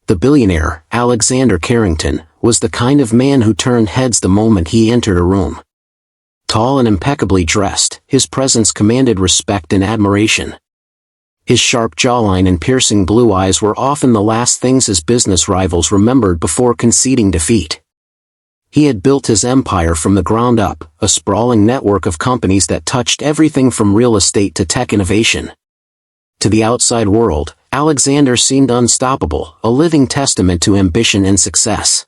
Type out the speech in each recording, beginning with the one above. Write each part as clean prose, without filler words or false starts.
The billionaire, Alexander Carrington, was the kind of man who turned heads the moment he entered a room. Tall and impeccably dressed, his presence commanded respect and admiration. His sharp jawline and piercing blue eyes were often the last things his business rivals remembered before conceding defeat. He had built his empire from the ground up, a sprawling network of companies that touched everything from real estate to tech innovation. To the outside world, Alexander seemed unstoppable, a living testament to ambition and success.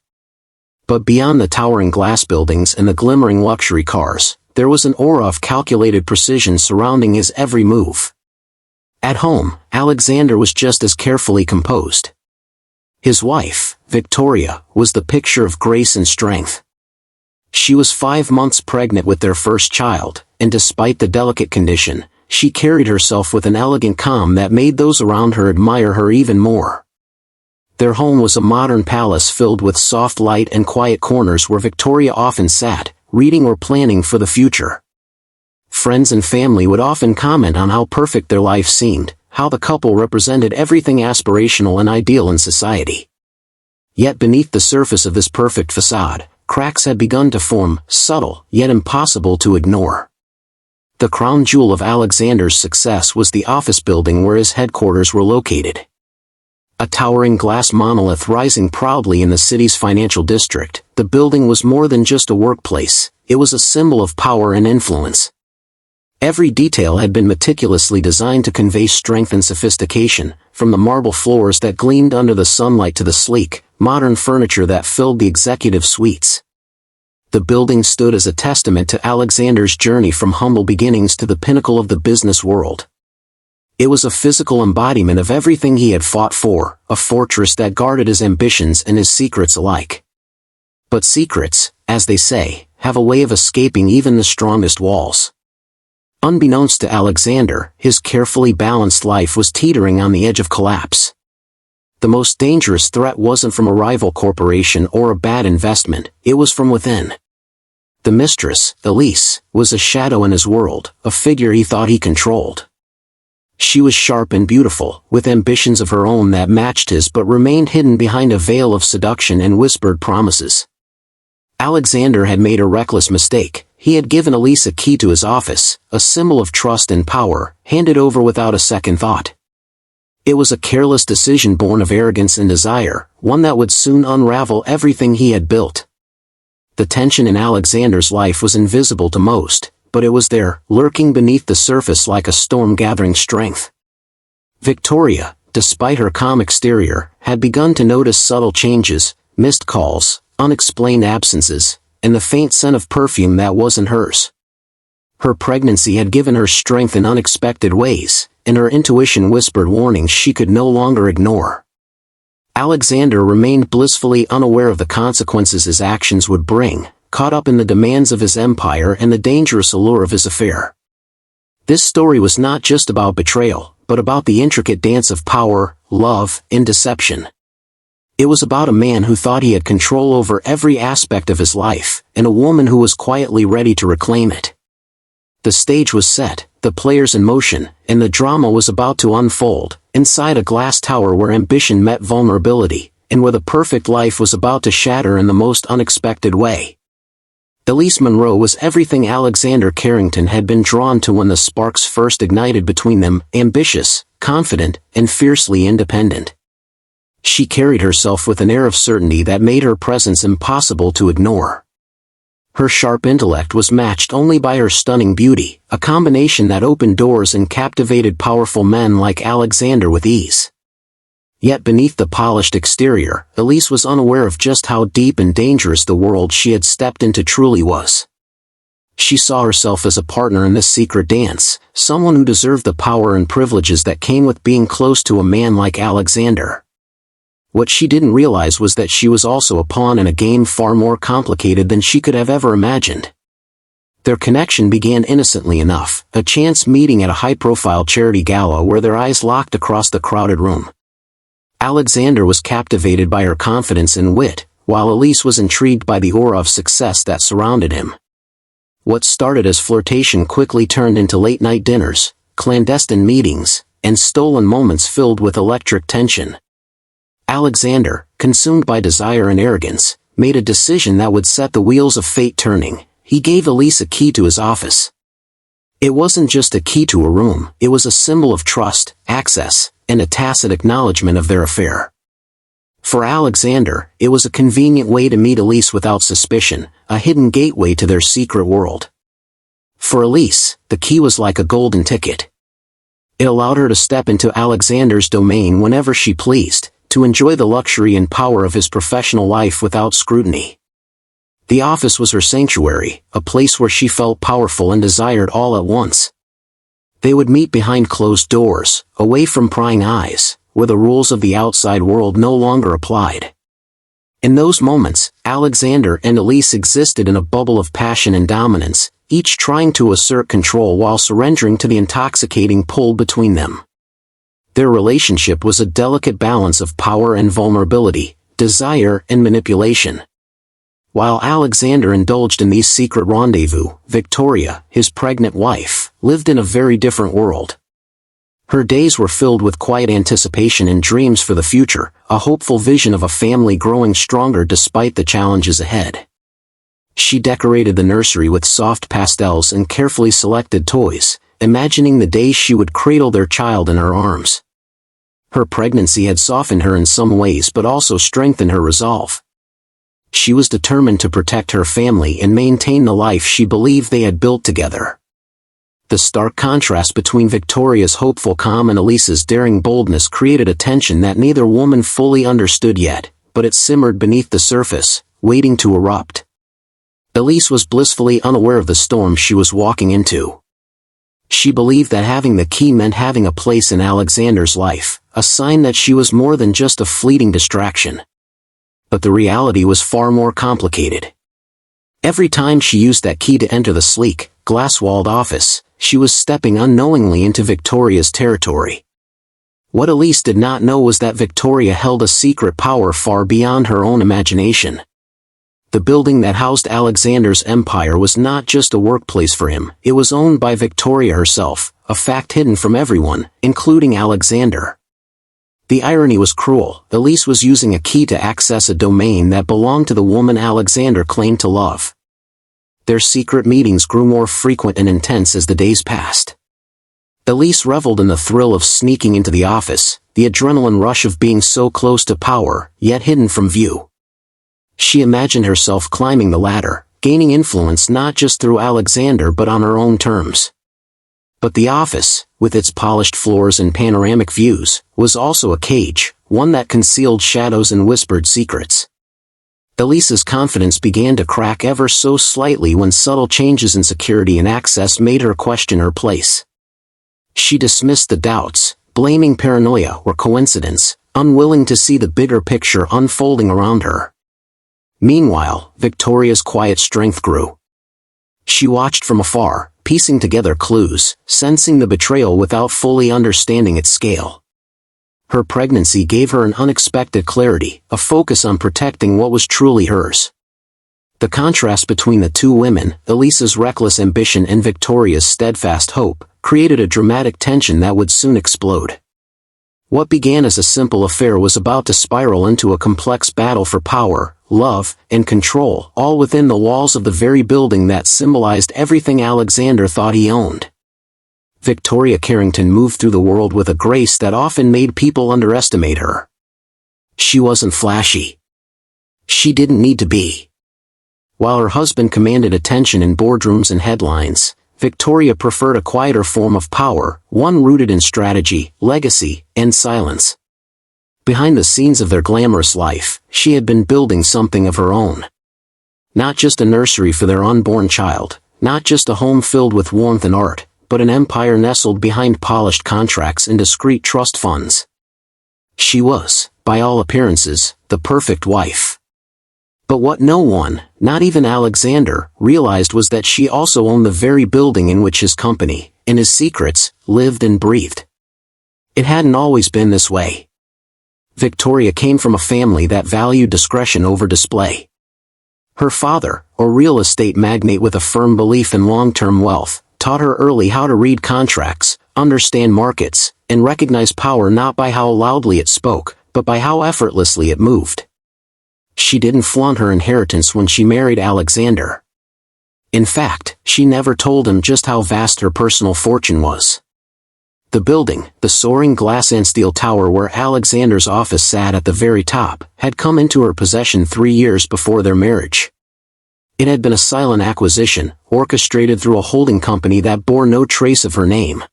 But beyond the towering glass buildings and the glimmering luxury cars, there was an aura of calculated precision surrounding his every move. At home, Alexander was just as carefully composed. His wife, Victoria, was the picture of grace and strength. She was 5 months pregnant with their first child, and despite the delicate condition, she carried herself with an elegant calm that made those around her admire her even more. Their home was a modern palace filled with soft light and quiet corners where Victoria often sat, reading or planning for the future. Friends and family would often comment on how perfect their life seemed, how the couple represented everything aspirational and ideal in society. Yet beneath the surface of this perfect facade, cracks had begun to form, subtle, yet impossible to ignore. The crown jewel of Alexander's success was the office building where his headquarters were located. A towering glass monolith rising proudly in the city's financial district, the building was more than just a workplace, it was a symbol of power and influence. Every detail had been meticulously designed to convey strength and sophistication, from the marble floors that gleamed under the sunlight to the sleek, modern furniture that filled the executive suites. The building stood as a testament to Alexander's journey from humble beginnings to the pinnacle of the business world. It was a physical embodiment of everything he had fought for, a fortress that guarded his ambitions and his secrets alike. But secrets, as they say, have a way of escaping even the strongest walls. Unbeknownst to Alexander, his carefully balanced life was teetering on the edge of collapse. The most dangerous threat wasn't from a rival corporation or a bad investment, it was from within. The mistress, Elise, was a shadow in his world, a figure he thought he controlled. She was sharp and beautiful, with ambitions of her own that matched his but remained hidden behind a veil of seduction and whispered promises. Alexander had made a reckless mistake. He had given Elise a key to his office, a symbol of trust and power, handed over without a second thought. It was a careless decision born of arrogance and desire, one that would soon unravel everything he had built. The tension in Alexander's life was invisible to most, but it was there, lurking beneath the surface like a storm gathering strength. Victoria, despite her calm exterior, had begun to notice subtle changes, missed calls, unexplained absences, and the faint scent of perfume that wasn't hers. Her pregnancy had given her strength in unexpected ways, and her intuition whispered warnings she could no longer ignore. Alexander remained blissfully unaware of the consequences his actions would bring, caught up in the demands of his empire and the dangerous allure of his affair. This story was not just about betrayal, but about the intricate dance of power, love, and deception. It was about a man who thought he had control over every aspect of his life, and a woman who was quietly ready to reclaim it. The stage was set, the players in motion, and the drama was about to unfold, inside a glass tower where ambition met vulnerability, and where the perfect life was about to shatter in the most unexpected way. Elise Monroe was everything Alexander Carrington had been drawn to when the sparks first ignited between them, ambitious, confident, and fiercely independent. She carried herself with an air of certainty that made her presence impossible to ignore. Her sharp intellect was matched only by her stunning beauty, a combination that opened doors and captivated powerful men like Alexander with ease. Yet beneath the polished exterior, Elise was unaware of just how deep and dangerous the world she had stepped into truly was. She saw herself as a partner in this secret dance, someone who deserved the power and privileges that came with being close to a man like Alexander. What she didn't realize was that she was also a pawn in a game far more complicated than she could have ever imagined. Their connection began innocently enough, a chance meeting at a high-profile charity gala where their eyes locked across the crowded room. Alexander was captivated by her confidence and wit, while Elise was intrigued by the aura of success that surrounded him. What started as flirtation quickly turned into late-night dinners, clandestine meetings, and stolen moments filled with electric tension. Alexander, consumed by desire and arrogance, made a decision that would set the wheels of fate turning. He gave Elise a key to his office. It wasn't just a key to a room, it was a symbol of trust, access, and a tacit acknowledgement of their affair. For Alexander, it was a convenient way to meet Elise without suspicion, a hidden gateway to their secret world. For Elise, the key was like a golden ticket. It allowed her to step into Alexander's domain whenever she pleased, to enjoy the luxury and power of his professional life without scrutiny. The office was her sanctuary, a place where she felt powerful and desired all at once. They would meet behind closed doors, away from prying eyes, where the rules of the outside world no longer applied. In those moments, Alexander and Elise existed in a bubble of passion and dominance, each trying to assert control while surrendering to the intoxicating pull between them. Their relationship was a delicate balance of power and vulnerability, desire and manipulation. While Alexander indulged in these secret rendezvous, Victoria, his pregnant wife, lived in a very different world. Her days were filled with quiet anticipation and dreams for the future, a hopeful vision of a family growing stronger despite the challenges ahead. She decorated the nursery with soft pastels and carefully selected toys, imagining the day she would cradle their child in her arms. Her pregnancy had softened her in some ways but also strengthened her resolve. She was determined to protect her family and maintain the life she believed they had built together. The stark contrast between Victoria's hopeful calm and Elise's daring boldness created a tension that neither woman fully understood yet, but it simmered beneath the surface, waiting to erupt. Elise was blissfully unaware of the storm she was walking into. She believed that having the key meant having a place in Alexander's life, a sign that she was more than just a fleeting distraction. But the reality was far more complicated. Every time she used that key to enter the sleek, glass-walled office, she was stepping unknowingly into Victoria's territory. What Elise did not know was that Victoria held a secret power far beyond her own imagination. The building that housed Alexander's empire was not just a workplace for him, it was owned by Victoria herself, a fact hidden from everyone, including Alexander. The irony was cruel. Elise was using a key to access a domain that belonged to the woman Alexander claimed to love. Their secret meetings grew more frequent and intense as the days passed. Elise reveled in the thrill of sneaking into the office, the adrenaline rush of being so close to power, yet hidden from view. She imagined herself climbing the ladder, gaining influence not just through Alexander but on her own terms. But the office, with its polished floors and panoramic views, was also a cage, one that concealed shadows and whispered secrets. Elise's confidence began to crack ever so slightly when subtle changes in security and access made her question her place. She dismissed the doubts, blaming paranoia or coincidence, unwilling to see the bigger picture unfolding around her. Meanwhile, Victoria's quiet strength grew. She watched from afar, piecing together clues, sensing the betrayal without fully understanding its scale. Her pregnancy gave her an unexpected clarity, a focus on protecting what was truly hers. The contrast between the two women, Elise's reckless ambition and Victoria's steadfast hope, created a dramatic tension that would soon explode. What began as a simple affair was about to spiral into a complex battle for power, love, and control, all within the walls of the very building that symbolized everything Alexander thought he owned. Victoria Carrington moved through the world with a grace that often made people underestimate her. She wasn't flashy. She didn't need to be. While her husband commanded attention in boardrooms and headlines, Victoria preferred a quieter form of power, one rooted in strategy, legacy, and silence. Behind the scenes of their glamorous life, she had been building something of her own. Not just a nursery for their unborn child, not just a home filled with warmth and art, but an empire nestled behind polished contracts and discreet trust funds. She was, by all appearances, the perfect wife. But what no one, not even Alexander, realized was that she also owned the very building in which his company, and his secrets, lived and breathed. It hadn't always been this way. Victoria came from a family that valued discretion over display. Her father, a real estate magnate with a firm belief in long-term wealth, taught her early how to read contracts, understand markets, and recognize power not by how loudly it spoke, but by how effortlessly it moved. She didn't flaunt her inheritance when she married Alexander. In fact, she never told him just how vast her personal fortune was. The building, the soaring glass and steel tower where Alexander's office sat at the very top, had come into her possession 3 years before their marriage. It had been a silent acquisition, orchestrated through a holding company that bore no trace of her name.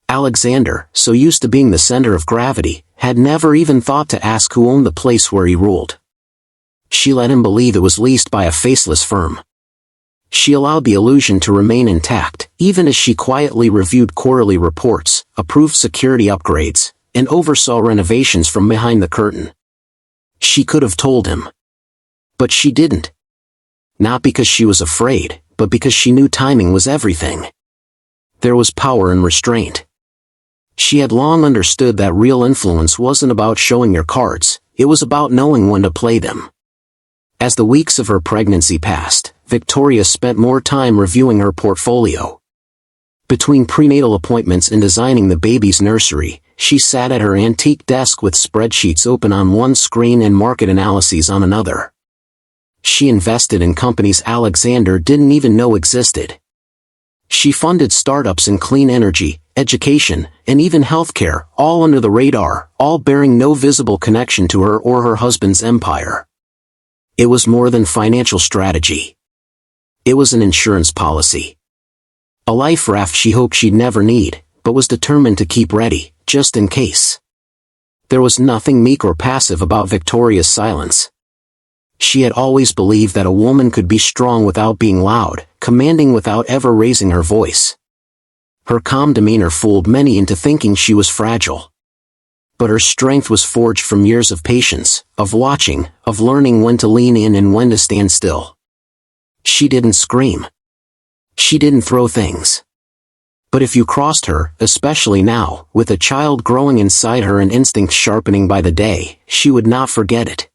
Alexander, so used to being the center of gravity, had never even thought to ask who owned the place where he ruled. She let him believe it was leased by a faceless firm. She allowed the illusion to remain intact, even as she quietly reviewed quarterly reports, approved security upgrades, and oversaw renovations from behind the curtain. She could have told him. But she didn't. Not because she was afraid, but because she knew timing was everything. There was power in restraint. She had long understood that real influence wasn't about showing your cards, it was about knowing when to play them. As the weeks of her pregnancy passed, Victoria spent more time reviewing her portfolio. Between prenatal appointments and designing the baby's nursery, she sat at her antique desk with spreadsheets open on one screen and market analyses on another. She invested in companies Alexander didn't even know existed. She funded startups in clean energy, education, and even healthcare, all under the radar, all bearing no visible connection to her or her husband's empire. It was more than financial strategy. It was an insurance policy. A life raft she hoped she'd never need, but was determined to keep ready, just in case. There was nothing meek or passive about Victoria's silence. She had always believed that a woman could be strong without being loud, commanding without ever raising her voice. Her calm demeanor fooled many into thinking she was fragile. But her strength was forged from years of patience, of watching, of learning when to lean in and when to stand still. She didn't scream. She didn't throw things. But if you crossed her, especially now, with a child growing inside her and instincts sharpening by the day, she would not forget it.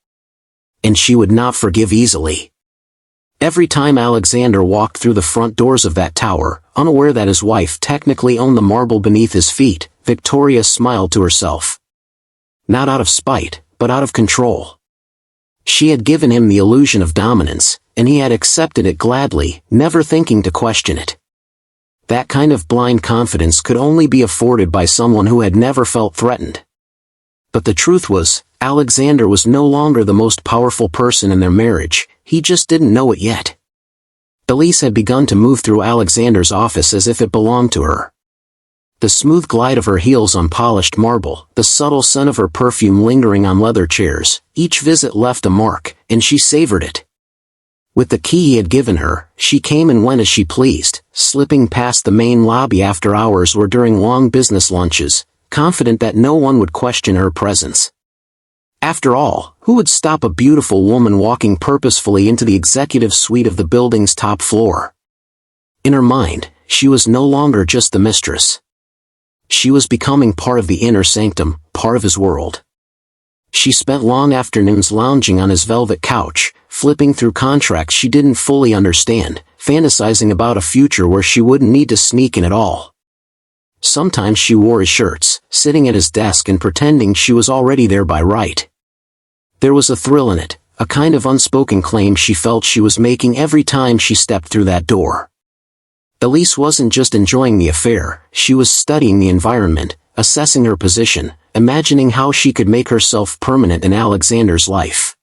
And she would not forgive easily. Every time Alexander walked through the front doors of that tower, unaware that his wife technically owned the marble beneath his feet, Victoria smiled to herself. Not out of spite, but out of control. She had given him the illusion of dominance, and he had accepted it gladly, never thinking to question it. That kind of blind confidence could only be afforded by someone who had never felt threatened. But the truth was, Alexander was no longer the most powerful person in their marriage, he just didn't know it yet. Elise had begun to move through Alexander's office as if it belonged to her. The smooth glide of her heels on polished marble, the subtle scent of her perfume lingering on leather chairs, each visit left a mark, and she savored it. With the key he had given her, she came and went as she pleased, slipping past the main lobby after hours or during long business lunches, confident that no one would question her presence. After all, who would stop a beautiful woman walking purposefully into the executive suite of the building's top floor? In her mind, she was no longer just the mistress. She was becoming part of the inner sanctum, part of his world. She spent long afternoons lounging on his velvet couch, flipping through contracts she didn't fully understand, fantasizing about a future where she wouldn't need to sneak in at all. Sometimes she wore his shirts, sitting at his desk and pretending she was already there by right. There was a thrill in it, a kind of unspoken claim she felt she was making every time she stepped through that door. Elise wasn't just enjoying the affair, she was studying the environment, assessing her position, imagining how she could make herself permanent in Alexander's life.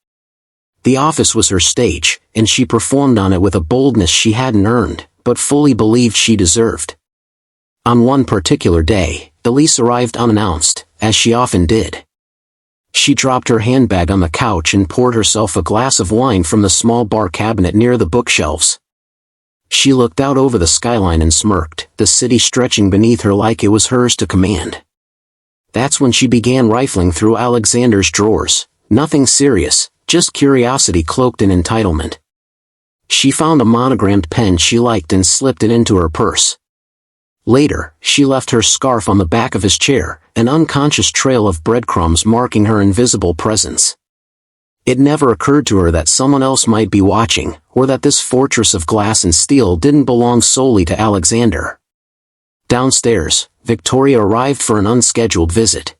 The office was her stage, and she performed on it with a boldness she hadn't earned, but fully believed she deserved. On one particular day, Elise arrived unannounced, as she often did. She dropped her handbag on the couch and poured herself a glass of wine from the small bar cabinet near the bookshelves. She looked out over the skyline and smirked, the city stretching beneath her like it was hers to command. That's when she began rifling through Alexander's drawers, nothing serious, just curiosity cloaked in entitlement. She found a monogrammed pen she liked and slipped it into her purse. Later, she left her scarf on the back of his chair, an unconscious trail of breadcrumbs marking her invisible presence. It never occurred to her that someone else might be watching, or that this fortress of glass and steel didn't belong solely to Alexander. Downstairs, Victoria arrived for an unscheduled visit.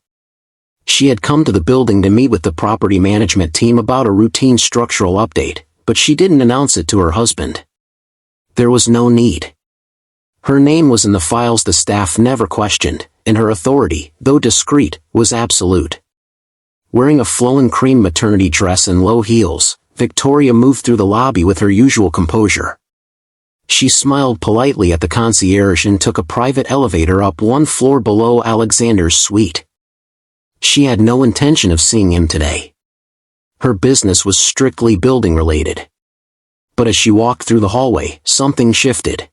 She had come to the building to meet with the property management team about a routine structural update, but she didn't announce it to her husband. There was no need. Her name was in the files the staff never questioned, and her authority, though discreet, was absolute. Wearing a flowing cream maternity dress and low heels, Victoria moved through the lobby with her usual composure. She smiled politely at the concierge and took a private elevator up one floor below Alexander's suite. She had no intention of seeing him today. Her business was strictly building-related. But as she walked through the hallway, something shifted.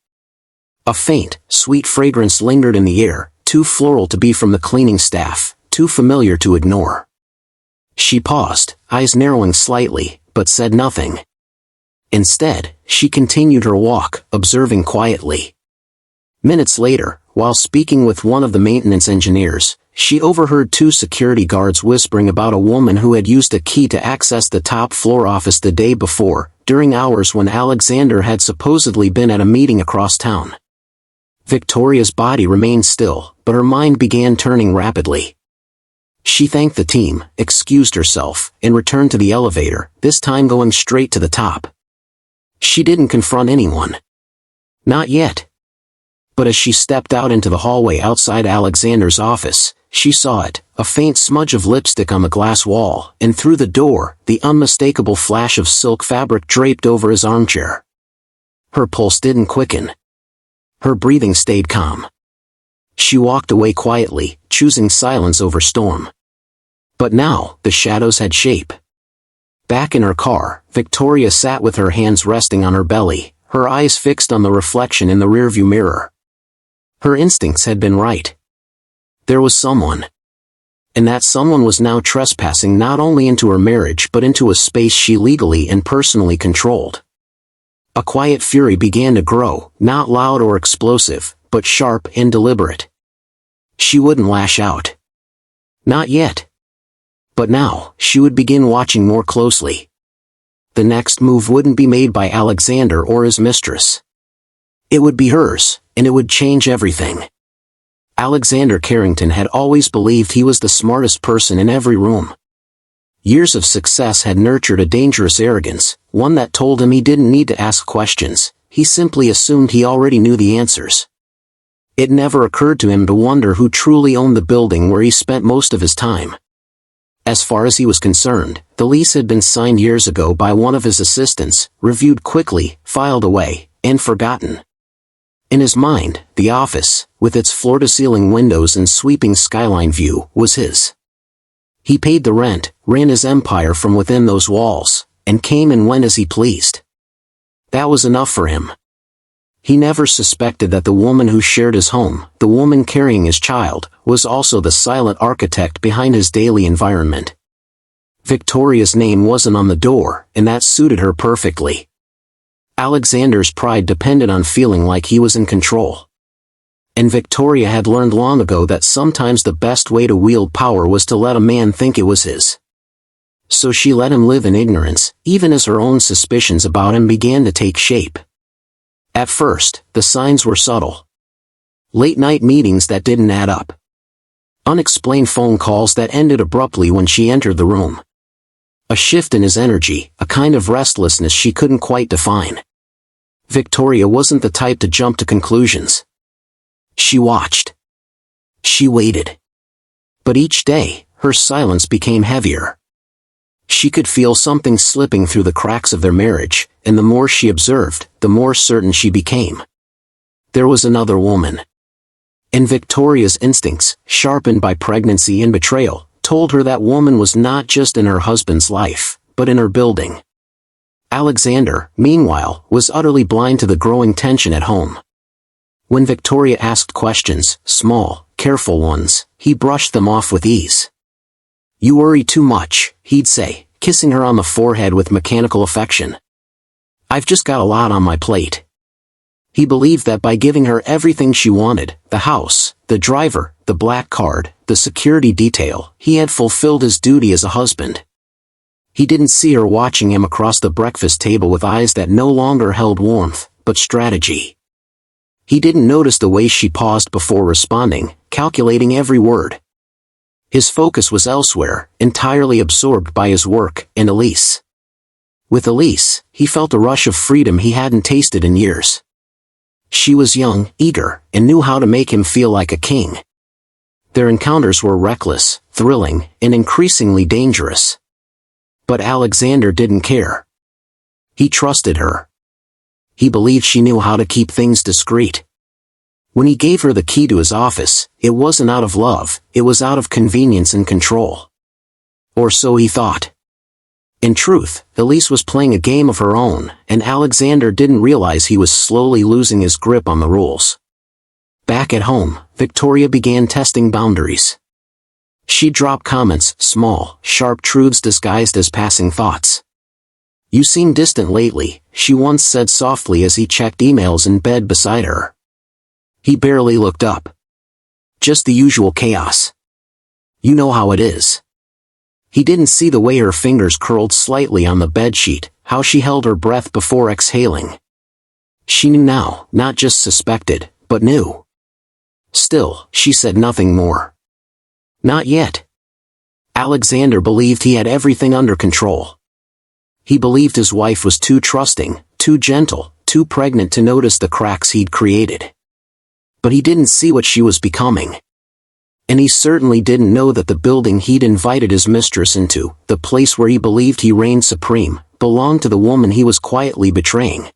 A faint, sweet fragrance lingered in the air, too floral to be from the cleaning staff, too familiar to ignore. She paused, eyes narrowing slightly, but said nothing. Instead, she continued her walk, observing quietly. Minutes later, while speaking with one of the maintenance engineers, she overheard two security guards whispering about a woman who had used a key to access the top-floor office the day before, during hours when Alexander had supposedly been at a meeting across town. Victoria's body remained still, but her mind began turning rapidly. She thanked the team, excused herself, and returned to the elevator, this time going straight to the top. She didn't confront anyone. Not yet. But as she stepped out into the hallway outside Alexander's office, she saw it, a faint smudge of lipstick on the glass wall, and through the door, the unmistakable flash of silk fabric draped over his armchair. Her pulse didn't quicken. Her breathing stayed calm. She walked away quietly, choosing silence over storm. But now, the shadows had shape. Back in her car, Victoria sat with her hands resting on her belly, her eyes fixed on the reflection in the rearview mirror. Her instincts had been right. There was someone. And that someone was now trespassing not only into her marriage but into a space she legally and personally controlled. A quiet fury began to grow, not loud or explosive, but sharp and deliberate. She wouldn't lash out. Not yet. But now, she would begin watching more closely. The next move wouldn't be made by Alexander or his mistress. It would be hers, and it would change everything. Alexander Carrington had always believed he was the smartest person in every room. Years of success had nurtured a dangerous arrogance, one that told him he didn't need to ask questions, he simply assumed he already knew the answers. It never occurred to him to wonder who truly owned the building where he spent most of his time. As far as he was concerned, the lease had been signed years ago by one of his assistants, reviewed quickly, filed away, and forgotten. In his mind, the office, with its floor-to-ceiling windows and sweeping skyline view, was his. He paid the rent, ran his empire from within those walls, and came and went as he pleased. That was enough for him. He never suspected that the woman who shared his home, the woman carrying his child, was also the silent architect behind his daily environment. Victoria's name wasn't on the door, and that suited her perfectly. Alexander's pride depended on feeling like he was in control. And Victoria had learned long ago that sometimes the best way to wield power was to let a man think it was his. So she let him live in ignorance, even as her own suspicions about him began to take shape. At first, the signs were subtle. Late-night meetings that didn't add up. Unexplained phone calls that ended abruptly when she entered the room. A shift in his energy, a kind of restlessness she couldn't quite define. Victoria wasn't the type to jump to conclusions. She watched. She waited. But each day, her silence became heavier. She could feel something slipping through the cracks of their marriage, and the more she observed, the more certain she became. There was another woman. And Victoria's instincts, sharpened by pregnancy and betrayal, told her that woman was not just in her husband's life, but in her building. Alexander, meanwhile, was utterly blind to the growing tension at home. When Victoria asked questions, small, careful ones, he brushed them off with ease. "You worry too much," he'd say, kissing her on the forehead with mechanical affection. "I've just got a lot on my plate." He believed that by giving her everything she wanted, the house, the driver, the black card, the security detail, he had fulfilled his duty as a husband. He didn't see her watching him across the breakfast table with eyes that no longer held warmth, but strategy. He didn't notice the way she paused before responding, calculating every word. His focus was elsewhere, entirely absorbed by his work and Elise. With Elise, he felt a rush of freedom he hadn't tasted in years. She was young, eager, and knew how to make him feel like a king. Their encounters were reckless, thrilling, and increasingly dangerous. But Alexander didn't care. He trusted her. He believed she knew how to keep things discreet. When he gave her the key to his office, it wasn't out of love, it was out of convenience and control. Or so he thought. In truth, Elise was playing a game of her own, and Alexander didn't realize he was slowly losing his grip on the rules. Back at home, Victoria began testing boundaries. She'd drop comments, small, sharp truths disguised as passing thoughts. "You seem distant lately," she once said softly as he checked emails in bed beside her. He barely looked up. "Just the usual chaos. You know how it is." He didn't see the way her fingers curled slightly on the bedsheet, how she held her breath before exhaling. She knew now, not just suspected, but knew. Still, she said nothing more. Not yet. Alexander believed he had everything under control. He believed his wife was too trusting, too gentle, too pregnant to notice the cracks he'd created. But he didn't see what she was becoming. And he certainly didn't know that the building he'd invited his mistress into, the place where he believed he reigned supreme, belonged to the woman he was quietly betraying.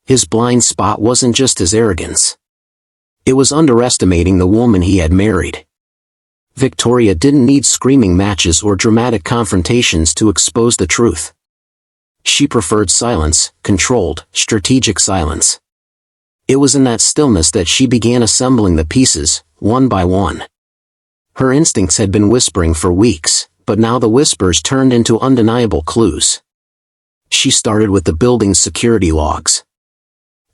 His blind spot wasn't just his arrogance. It was underestimating the woman he had married. Victoria didn't need screaming matches or dramatic confrontations to expose the truth. She preferred silence, controlled, strategic silence. It was in that stillness that she began assembling the pieces, one by one. Her instincts had been whispering for weeks, but now the whispers turned into undeniable clues. She started with the building's security logs.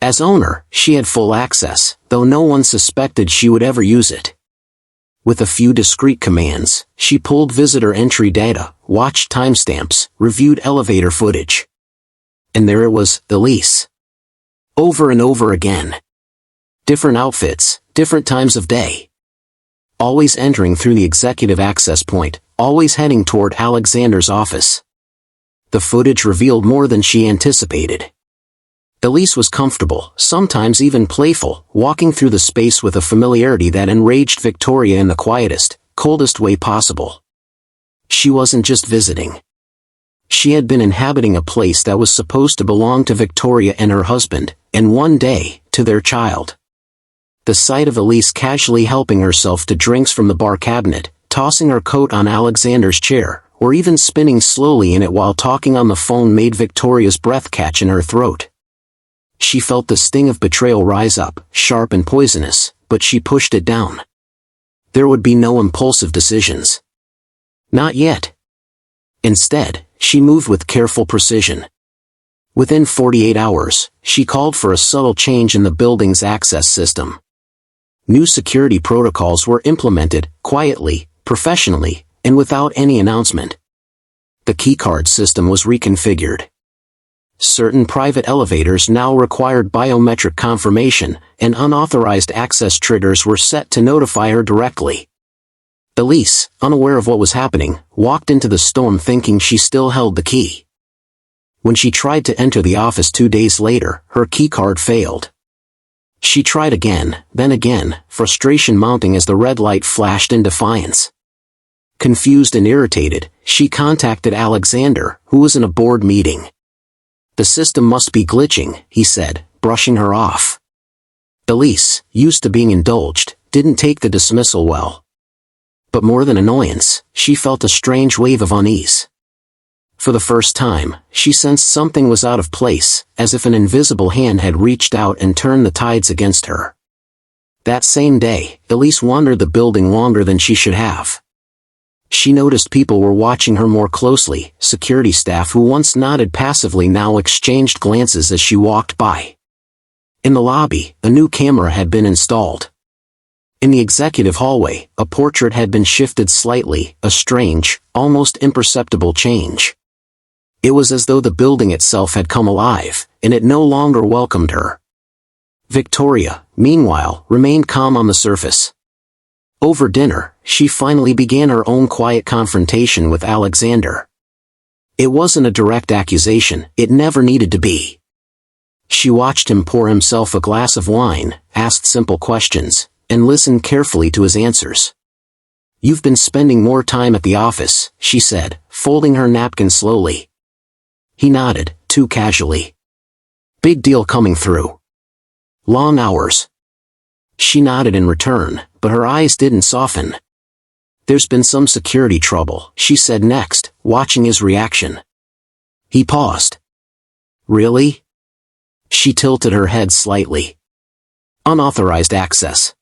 As owner, she had full access, though no one suspected she would ever use it. With a few discreet commands, she pulled visitor entry data, watched timestamps, reviewed elevator footage. And there it was, Elise. Over and over again. Different outfits, different times of day. Always entering through the executive access point, always heading toward Alexander's office. The footage revealed more than she anticipated. Elise was comfortable, sometimes even playful, walking through the space with a familiarity that enraged Victoria in the quietest, coldest way possible. She wasn't just visiting. She had been inhabiting a place that was supposed to belong to Victoria and her husband, and one day, to their child. The sight of Elise casually helping herself to drinks from the bar cabinet, tossing her coat on Alexander's chair, or even spinning slowly in it while talking on the phone made Victoria's breath catch in her throat. She felt the sting of betrayal rise up, sharp and poisonous, but she pushed it down. There would be no impulsive decisions. Not yet. Instead, she moved with careful precision. Within 48 hours, she called for a subtle change in the building's access system. New security protocols were implemented, quietly, professionally, and without any announcement. The keycard system was reconfigured. Certain private elevators now required biometric confirmation, and unauthorized access triggers were set to notify her directly. Elise, unaware of what was happening, walked into the storm thinking she still held the key. When she tried to enter the office 2 days later, her keycard failed. She tried again, then again, frustration mounting as the red light flashed in defiance. Confused and irritated, she contacted Alexander, who was in a board meeting. "The system must be glitching," he said, brushing her off. Elise, used to being indulged, didn't take the dismissal well. But more than annoyance, she felt a strange wave of unease. For the first time, she sensed something was out of place, as if an invisible hand had reached out and turned the tides against her. That same day, Elise wandered the building longer than she should have. She noticed people were watching her more closely, security staff who once nodded passively now exchanged glances as she walked by. In the lobby, a new camera had been installed. In the executive hallway, a portrait had been shifted slightly, a strange, almost imperceptible change. It was as though the building itself had come alive, and it no longer welcomed her. Victoria, meanwhile, remained calm on the surface. Over dinner, she finally began her own quiet confrontation with Alexander. It wasn't a direct accusation, it never needed to be. She watched him pour himself a glass of wine, asked simple questions, and listened carefully to his answers. "You've been spending more time at the office," she said, folding her napkin slowly. He nodded, too casually. "Big deal coming through. Long hours." She nodded in return, but her eyes didn't soften. "There's been some security trouble," she said next, watching his reaction. He paused. "Really?" She tilted her head slightly. "Unauthorized access.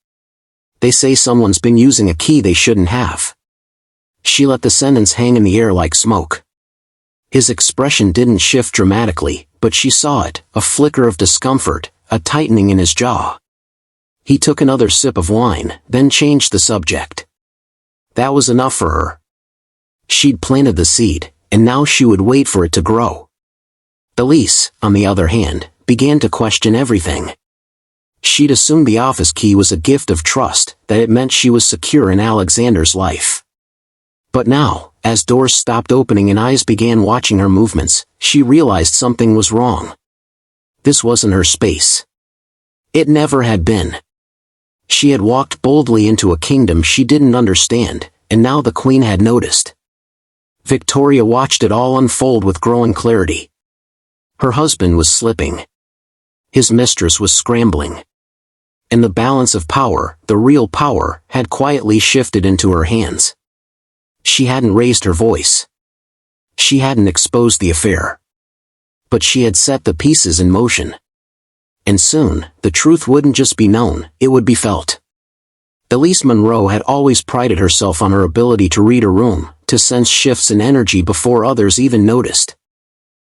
They say someone's been using a key they shouldn't have." She let the sentence hang in the air like smoke. His expression didn't shift dramatically, but she saw it, a flicker of discomfort, a tightening in his jaw. He took another sip of wine, then changed the subject. That was enough for her. She'd planted the seed, and now she would wait for it to grow. Elise, on the other hand, began to question everything. She'd assumed the office key was a gift of trust, that it meant she was secure in Alexander's life. But now, as doors stopped opening and eyes began watching her movements, she realized something was wrong. This wasn't her space. It never had been. She had walked boldly into a kingdom she didn't understand, and now the Queen had noticed. Victoria watched it all unfold with growing clarity. Her husband was slipping. His mistress was scrambling. And the balance of power, the real power, had quietly shifted into her hands. She hadn't raised her voice. She hadn't exposed the affair. But she had set the pieces in motion. And soon, the truth wouldn't just be known, it would be felt. Elise Monroe had always prided herself on her ability to read a room, to sense shifts in energy before others even noticed.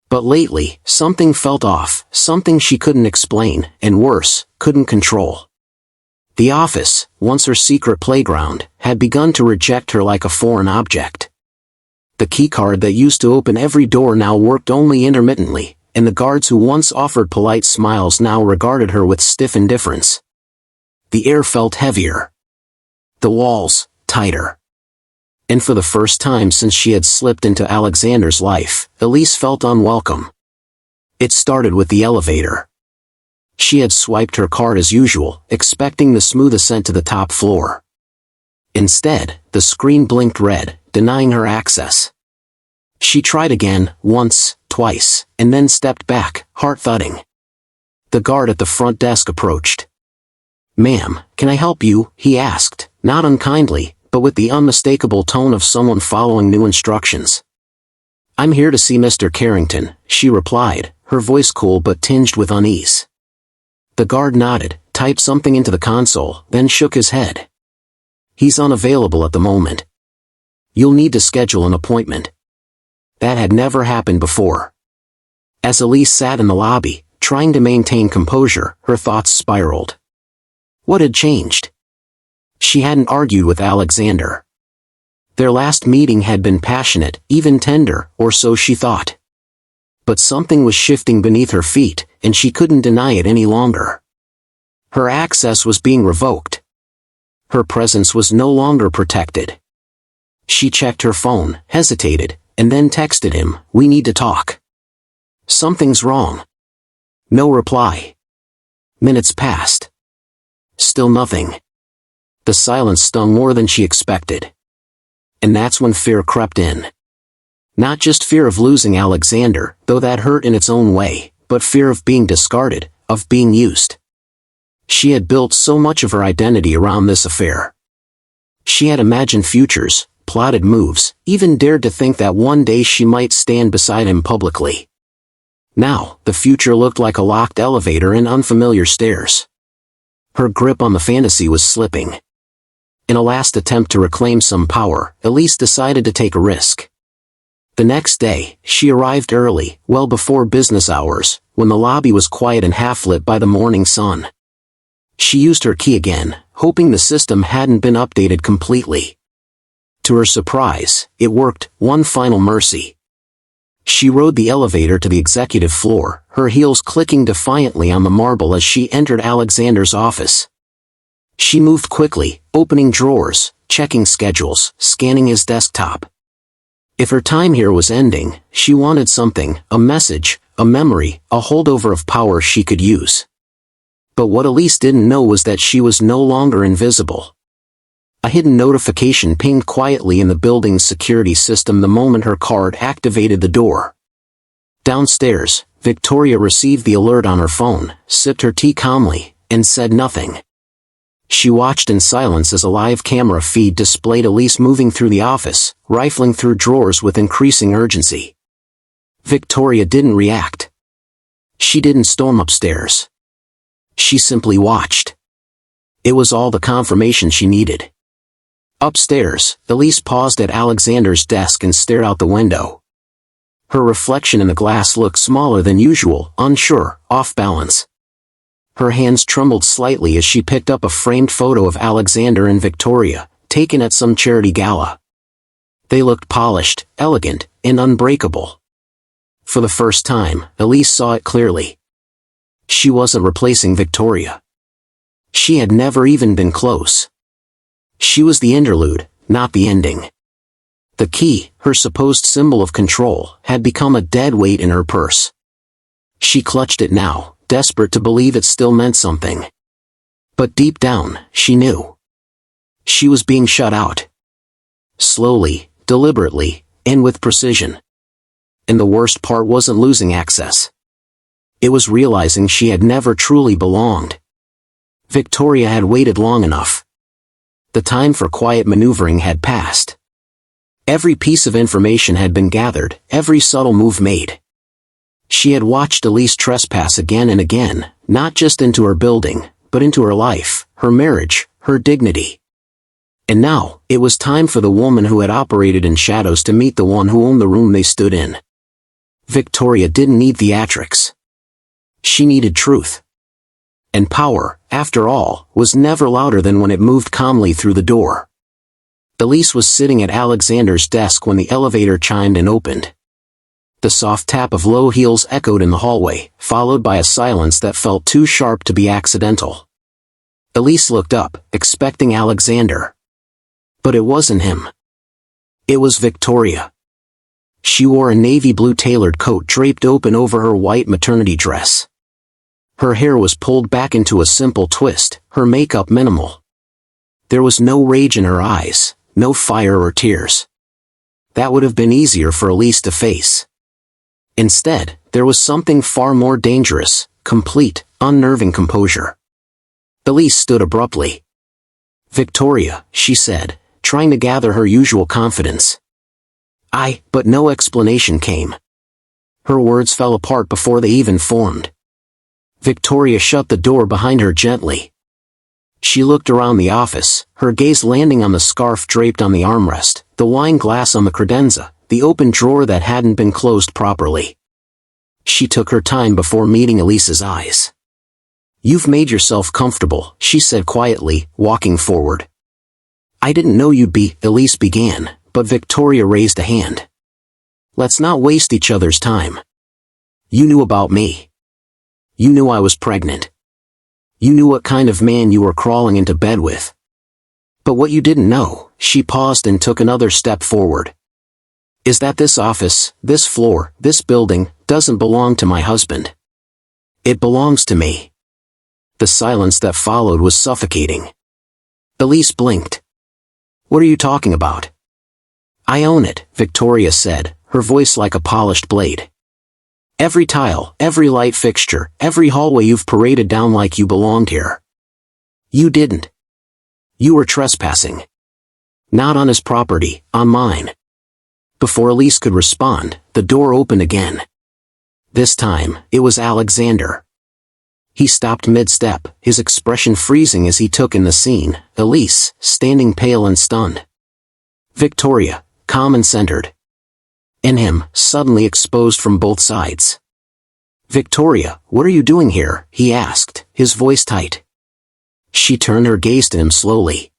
But lately, something felt off, something she couldn't explain, and worse, couldn't control. The office, once her secret playground, had begun to reject her like a foreign object. The keycard that used to open every door now worked only intermittently, and the guards who once offered polite smiles now regarded her with stiff indifference. The air felt heavier. The walls, tighter. And for the first time since she had slipped into Alexander's life, Elise felt unwelcome. It started with the elevator. She had swiped her card as usual, expecting the smooth ascent to the top floor. Instead, the screen blinked red, denying her access. She tried again, once, twice, and then stepped back, heart thudding. The guard at the front desk approached. "Ma'am, can I help you?" he asked, not unkindly, but with the unmistakable tone of someone following new instructions. "I'm here to see Mr. Carrington," she replied, her voice cool but tinged with unease. The guard nodded, typed something into the console, then shook his head. "He's unavailable at the moment. You'll need to schedule an appointment." That had never happened before. As Elise sat in the lobby, trying to maintain composure, her thoughts spiraled. What had changed? She hadn't argued with Alexander. Their last meeting had been passionate, even tender, or so she thought. But something was shifting beneath her feet, and she couldn't deny it any longer. Her access was being revoked. Her presence was no longer protected. She checked her phone, hesitated, and then texted him, "We need to talk." "Something's wrong." No reply. Minutes passed. Still nothing. The silence stung more than she expected. And that's when fear crept in. Not just fear of losing Alexander, though that hurt in its own way, but fear of being discarded, of being used. She had built so much of her identity around this affair. She had imagined futures, plotted moves, even dared to think that one day she might stand beside him publicly. Now, the future looked like a locked elevator and unfamiliar stairs. Her grip on the fantasy was slipping. In a last attempt to reclaim some power, Elise decided to take a risk. The next day, she arrived early, well before business hours, when the lobby was quiet and half-lit by the morning sun. She used her key again, hoping the system hadn't been updated completely. To her surprise, it worked, one final mercy. She rode the elevator to the executive floor, her heels clicking defiantly on the marble as she entered Alexander's office. She moved quickly, opening drawers, checking schedules, scanning his desktop. If her time here was ending, she wanted something, a message, a memory, a holdover of power she could use. But what Elise didn't know was that she was no longer invisible. A hidden notification pinged quietly in the building's security system the moment her card activated the door. Downstairs, Victoria received the alert on her phone, sipped her tea calmly, and said nothing. She watched in silence as a live camera feed displayed Elise moving through the office, rifling through drawers with increasing urgency. Victoria didn't react. She didn't storm upstairs. She simply watched. It was all the confirmation she needed. Upstairs, Elise paused at Alexander's desk and stared out the window. Her reflection in the glass looked smaller than usual, unsure, off balance. Her hands trembled slightly as she picked up a framed photo of Alexander and Victoria, taken at some charity gala. They looked polished, elegant, and unbreakable. For the first time, Elise saw it clearly. She wasn't replacing Victoria. She had never even been close. She was the interlude, not the ending. The key, her supposed symbol of control, had become a dead weight in her purse. She clutched it now, desperate to believe it still meant something. But deep down, she knew. She was being shut out. Slowly, deliberately, and with precision. And the worst part wasn't losing access. It was realizing she had never truly belonged. Victoria had waited long enough. The time for quiet maneuvering had passed. Every piece of information had been gathered, every subtle move made. She had watched Elise trespass again and again, not just into her building, but into her life, her marriage, her dignity. And now, it was time for the woman who had operated in shadows to meet the one who owned the room they stood in. Victoria didn't need theatrics. She needed truth. And power, after all, was never louder than when it moved calmly through the door. Elise was sitting at Alexander's desk when the elevator chimed and opened. The soft tap of low heels echoed in the hallway, followed by a silence that felt too sharp to be accidental. Elise looked up, expecting Alexander. But it wasn't him. It was Victoria. She wore a navy blue tailored coat draped open over her white maternity dress. Her hair was pulled back into a simple twist, her makeup minimal. There was no rage in her eyes, no fire or tears. That would have been easier for Elise to face. Instead, there was something far more dangerous, complete, unnerving composure. Elise stood abruptly. "Victoria," she said, trying to gather her usual confidence. But no explanation came. Her words fell apart before they even formed. Victoria shut the door behind her gently. She looked around the office, her gaze landing on the scarf draped on the armrest, the wine glass on the credenza, the open drawer that hadn't been closed properly. She took her time before meeting Elise's eyes. "You've made yourself comfortable," she said quietly, walking forward. "I didn't know you'd be," Elise began, but Victoria raised a hand. "Let's not waste each other's time. You knew about me. You knew I was pregnant. You knew what kind of man you were crawling into bed with. But what you didn't know," she paused and took another step forward, "is that this office, this floor, this building, doesn't belong to my husband. It belongs to me." The silence that followed was suffocating. Elise blinked. "What are you talking about?" "I own it," Victoria said, her voice like a polished blade. "Every tile, every light fixture, every hallway you've paraded down like you belonged here. You didn't. You were trespassing. Not on his property, on mine." Before Elise could respond, the door opened again. This time, it was Alexander. He stopped mid-step, his expression freezing as he took in the scene, Elise, standing pale and stunned. Victoria, calm and centered. And him, suddenly exposed from both sides. "Victoria, what are you doing here?" he asked, his voice tight. She turned her gaze to him slowly.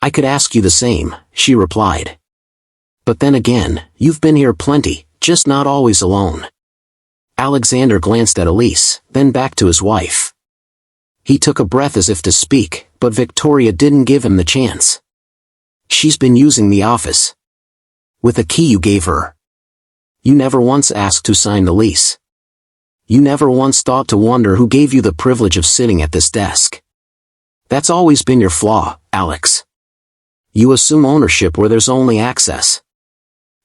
"I could ask you the same," she replied. "But then again, you've been here plenty, just not always alone." Alexander glanced at Elise, then back to his wife. He took a breath as if to speak, but Victoria didn't give him the chance. She's been using the office. With a key you gave her. You never once asked to sign the lease. You never once thought to wonder who gave you the privilege of sitting at this desk. That's always been your flaw, Alex. You assume ownership where there's only access.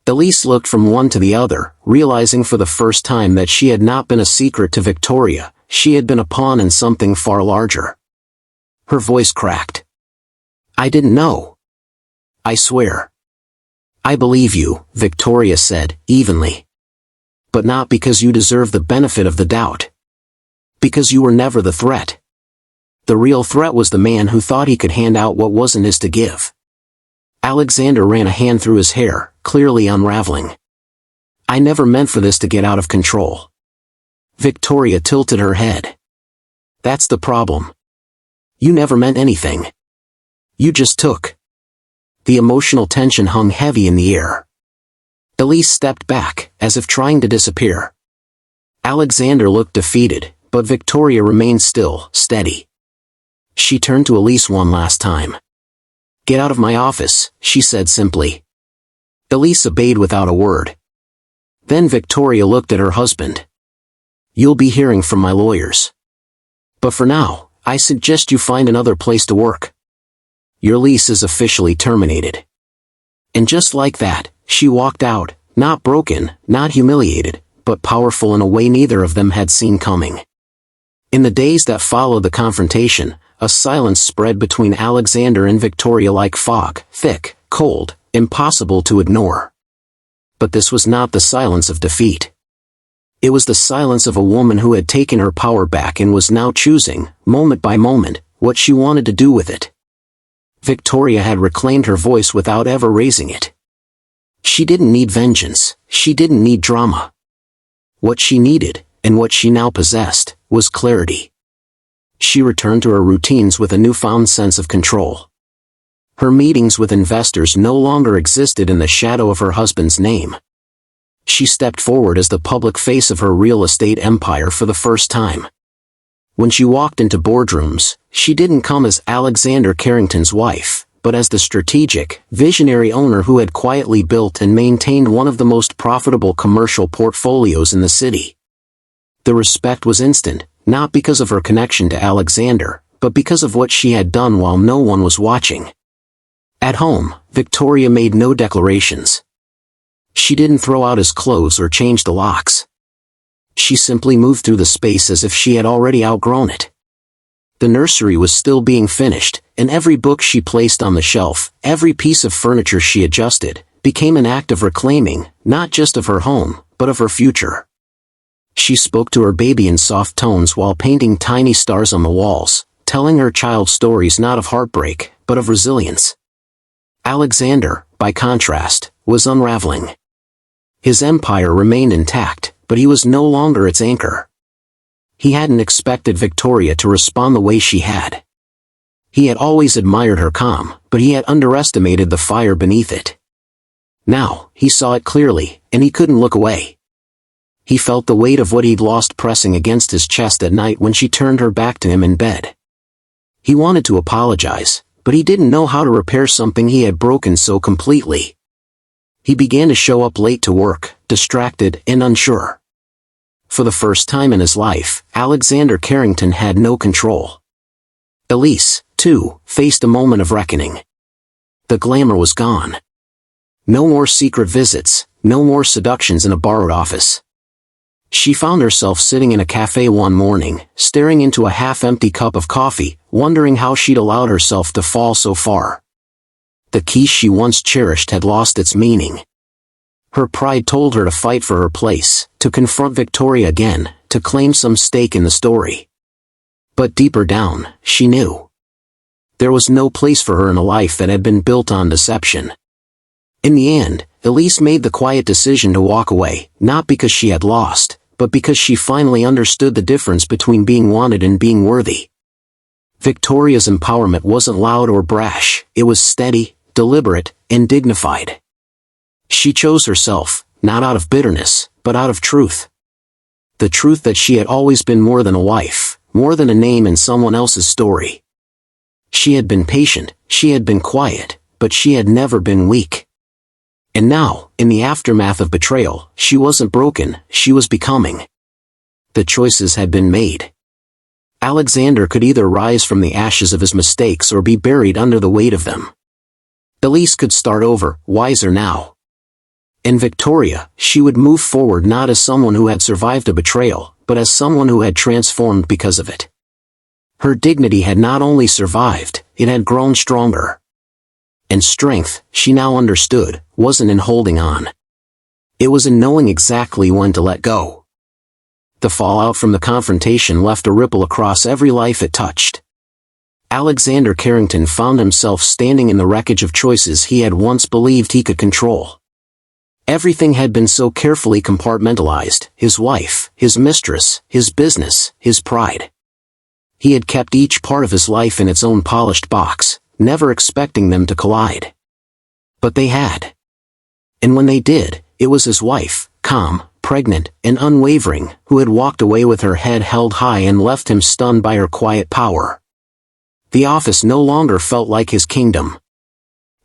Elise looked from one to the other, realizing for the first time that she had not been a secret to Victoria, she had been a pawn in something far larger. Her voice cracked. I didn't know. I swear. I believe you, Victoria said, evenly. But not because you deserve the benefit of the doubt. Because you were never the threat. The real threat was the man who thought he could hand out what wasn't his to give. Alexander ran a hand through his hair, clearly unraveling. I never meant for this to get out of control. Victoria tilted her head. That's the problem. You never meant anything. You just took. The emotional tension hung heavy in the air. Elise stepped back, as if trying to disappear. Alexander looked defeated, but Victoria remained still, steady. She turned to Elise one last time. Get out of my office, she said simply. Elise obeyed without a word. Then Victoria looked at her husband. You'll be hearing from my lawyers. But for now, I suggest you find another place to work. Your lease is officially terminated. And just like that, she walked out, not broken, not humiliated, but powerful in a way neither of them had seen coming. In the days that followed the confrontation, a silence spread between Alexander and Victoria like fog, thick, cold, impossible to ignore. But this was not the silence of defeat. It was the silence of a woman who had taken her power back and was now choosing, moment by moment, what she wanted to do with it. Victoria had reclaimed her voice without ever raising it. She didn't need vengeance, she didn't need drama. What she needed, and what she now possessed, was clarity. She returned to her routines with a newfound sense of control. Her meetings with investors no longer existed in the shadow of her husband's name. She stepped forward as the public face of her real estate empire for the first time. When she walked into boardrooms, she didn't come as Alexander Carrington's wife, but as the strategic, visionary owner who had quietly built and maintained one of the most profitable commercial portfolios in the city. The respect was instant, not because of her connection to Alexander, but because of what she had done while no one was watching. At home, Victoria made no declarations. She didn't throw out his clothes or change the locks. She simply moved through the space as if she had already outgrown it. The nursery was still being finished, and every book she placed on the shelf, every piece of furniture she adjusted, became an act of reclaiming, not just of her home, but of her future. She spoke to her baby in soft tones while painting tiny stars on the walls, telling her child stories not of heartbreak, but of resilience. Alexander, by contrast, was unraveling. His empire remained intact, but he was no longer its anchor. He hadn't expected Victoria to respond the way she had. He had always admired her calm, but he had underestimated the fire beneath it. Now, he saw it clearly, and he couldn't look away. He felt the weight of what he'd lost pressing against his chest at night when she turned her back to him in bed. He wanted to apologize, but he didn't know how to repair something he had broken so completely. He began to show up late to work, distracted and unsure. For the first time in his life, Alexander Carrington had no control. Elise, too, faced a moment of reckoning. The glamour was gone. No more secret visits, no more seductions in a borrowed office. She found herself sitting in a cafe one morning, staring into a half-empty cup of coffee, wondering how she'd allowed herself to fall so far. The key she once cherished had lost its meaning. Her pride told her to fight for her place, to confront Victoria again, to claim some stake in the story. But deeper down, she knew. There was no place for her in a life that had been built on deception. In the end, Elise made the quiet decision to walk away, not because she had lost, but because she finally understood the difference between being wanted and being worthy. Victoria's empowerment wasn't loud or brash, it was steady, deliberate, and dignified. She chose herself, not out of bitterness, but out of truth. The truth that she had always been more than a wife, more than a name in someone else's story. She had been patient, she had been quiet, but she had never been weak. And now, in the aftermath of betrayal, she wasn't broken, she was becoming. The choices had been made. Alexander could either rise from the ashes of his mistakes or be buried under the weight of them. Elise could start over, wiser now. In Victoria, she would move forward not as someone who had survived a betrayal, but as someone who had transformed because of it. Her dignity had not only survived, it had grown stronger. And strength, she now understood, wasn't in holding on. It was in knowing exactly when to let go. The fallout from the confrontation left a ripple across every life it touched. Alexander Carrington found himself standing in the wreckage of choices he had once believed he could control. Everything had been so carefully compartmentalized: his wife, his mistress, his business, his pride. He had kept each part of his life in its own polished box, never expecting them to collide. But they had. And when they did, it was his wife, calm, pregnant, and unwavering, who had walked away with her head held high and left him stunned by her quiet power. The office no longer felt like his kingdom.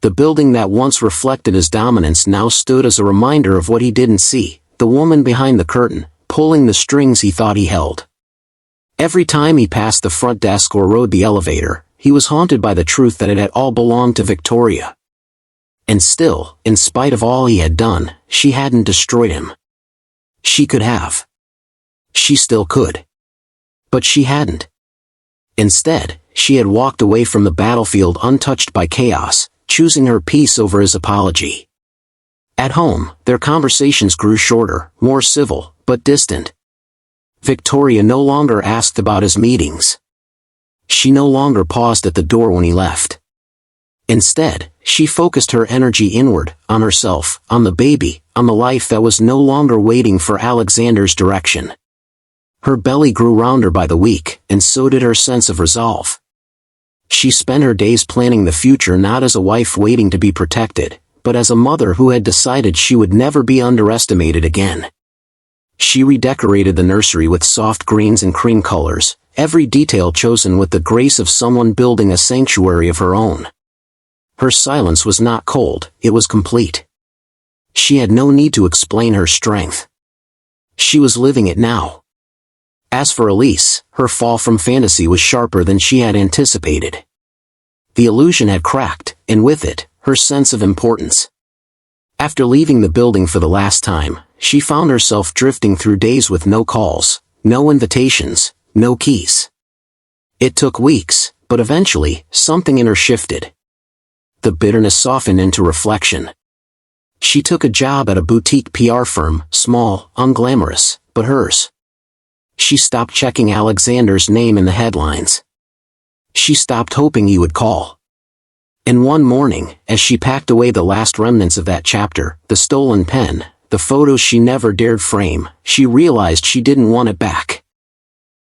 The building that once reflected his dominance now stood as a reminder of what he didn't see: the woman behind the curtain, pulling the strings he thought he held. Every time he passed the front desk or rode the elevator, he was haunted by the truth that it had all belonged to Victoria. And still, in spite of all he had done, she hadn't destroyed him. She could have. She still could. But she hadn't. Instead, she had walked away from the battlefield untouched by chaos, choosing her peace over his apology. At home, their conversations grew shorter, more civil, but distant. Victoria no longer asked about his meetings. She no longer paused at the door when he left. Instead, she focused her energy inward, on herself, on the baby, on the life that was no longer waiting for Alexander's direction. Her belly grew rounder by the week, and so did her sense of resolve. She spent her days planning the future not as a wife waiting to be protected, but as a mother who had decided she would never be underestimated again. She redecorated the nursery with soft greens and cream colors, every detail chosen with the grace of someone building a sanctuary of her own. Her silence was not cold, it was complete. She had no need to explain her strength. She was living it now. As for Elise, her fall from fantasy was sharper than she had anticipated. The illusion had cracked, and with it, her sense of importance. After leaving the building for the last time, she found herself drifting through days with no calls, no invitations, no keys. It took weeks, but eventually, something in her shifted. The bitterness softened into reflection. She took a job at a boutique PR firm, small, unglamorous, but hers. She stopped checking Alexander's name in the headlines. She stopped hoping he would call. And one morning, as she packed away the last remnants of that chapter, the stolen pen, the photos she never dared frame, she realized she didn't want it back.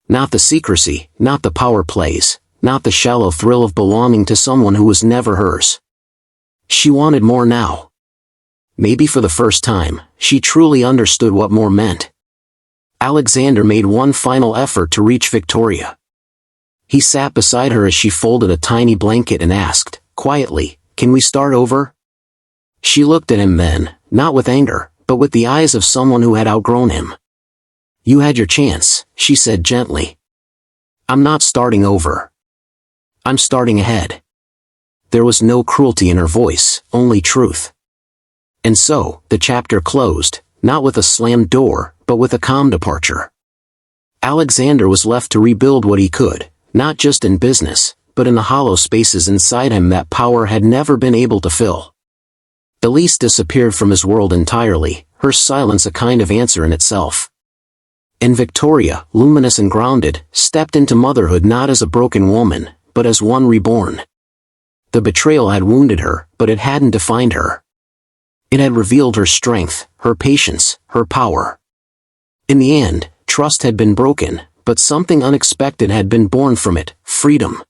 Not the secrecy, not the power plays, not the shallow thrill of belonging to someone who was never hers. She wanted more now. Maybe for the first time, she truly understood what more meant. Alexander made one final effort to reach Victoria. He sat beside her as she folded a tiny blanket and asked, quietly, "Can we start over?" She looked at him then, not with anger, but with the eyes of someone who had outgrown him. "You had your chance," she said gently. "I'm not starting over. I'm starting ahead." There was no cruelty in her voice, only truth. And so, the chapter closed, not with a slammed door, but with a calm departure. Alexander was left to rebuild what he could, not just in business, but in the hollow spaces inside him that power had never been able to fill. Elise disappeared from his world entirely, her silence a kind of answer in itself. And Victoria, luminous and grounded, stepped into motherhood not as a broken woman, but as one reborn. The betrayal had wounded her, but it hadn't defined her. It had revealed her strength, her patience, her power. In the end, trust had been broken, but something unexpected had been born from it: freedom.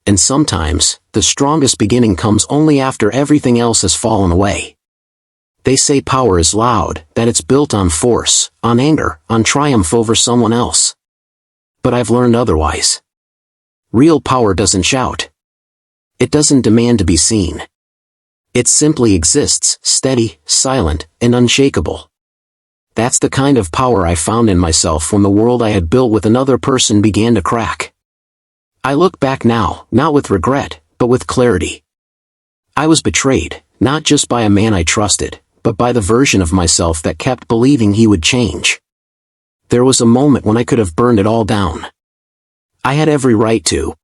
And sometimes, the strongest beginning comes only after everything else has fallen away. They say power is loud, that it's built on force, on anger, on triumph over someone else. But I've learned otherwise. Real power doesn't shout. It doesn't demand to be seen. It simply exists, steady, silent, and unshakable. That's the kind of power I found in myself when the world I had built with another person began to crack. I look back now, not with regret, but with clarity. I was betrayed, not just by a man I trusted, but by the version of myself that kept believing he would change. There was a moment when I could have burned it all down. I had every right to.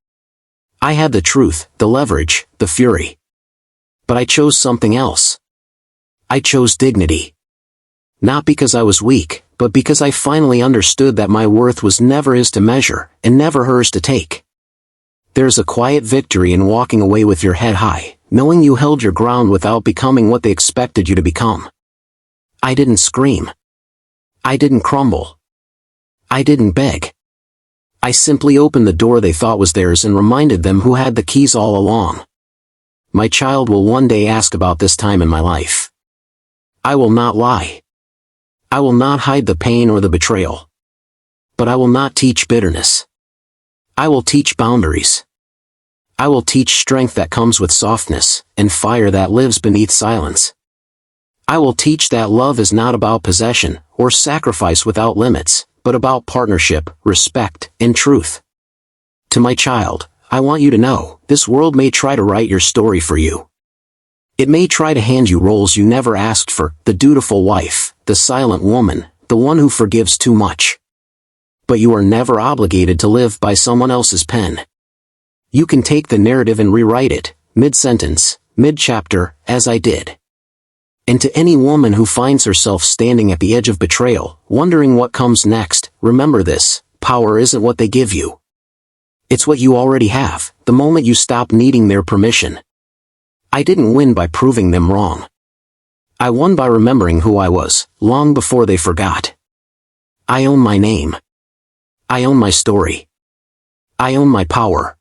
I had the truth, the leverage, the fury. But I chose something else. I chose dignity. Not because I was weak, but because I finally understood that my worth was never his to measure, and never hers to take. There's a quiet victory in walking away with your head high, knowing you held your ground without becoming what they expected you to become. I didn't scream. I didn't crumble. I didn't beg. I simply opened the door they thought was theirs and reminded them who had the keys all along. My child will one day ask about this time in my life. I will not lie. I will not hide the pain or the betrayal. But I will not teach bitterness. I will teach boundaries. I will teach strength that comes with softness, and fire that lives beneath silence. I will teach that love is not about possession, or sacrifice without limits, but about partnership, respect, and truth. To my child, I want you to know, this world may try to write your story for you. It may try to hand you roles you never asked for, the dutiful wife, the silent woman, the one who forgives too much. But you are never obligated to live by someone else's pen. You can take the narrative and rewrite it, mid-sentence, mid-chapter, as I did. And to any woman who finds herself standing at the edge of betrayal, wondering what comes next, remember this: power isn't what they give you. It's what you already have, the moment you stop needing their permission. I didn't win by proving them wrong. I won by remembering who I was, long before they forgot. I own my name. I own my story. I own my power.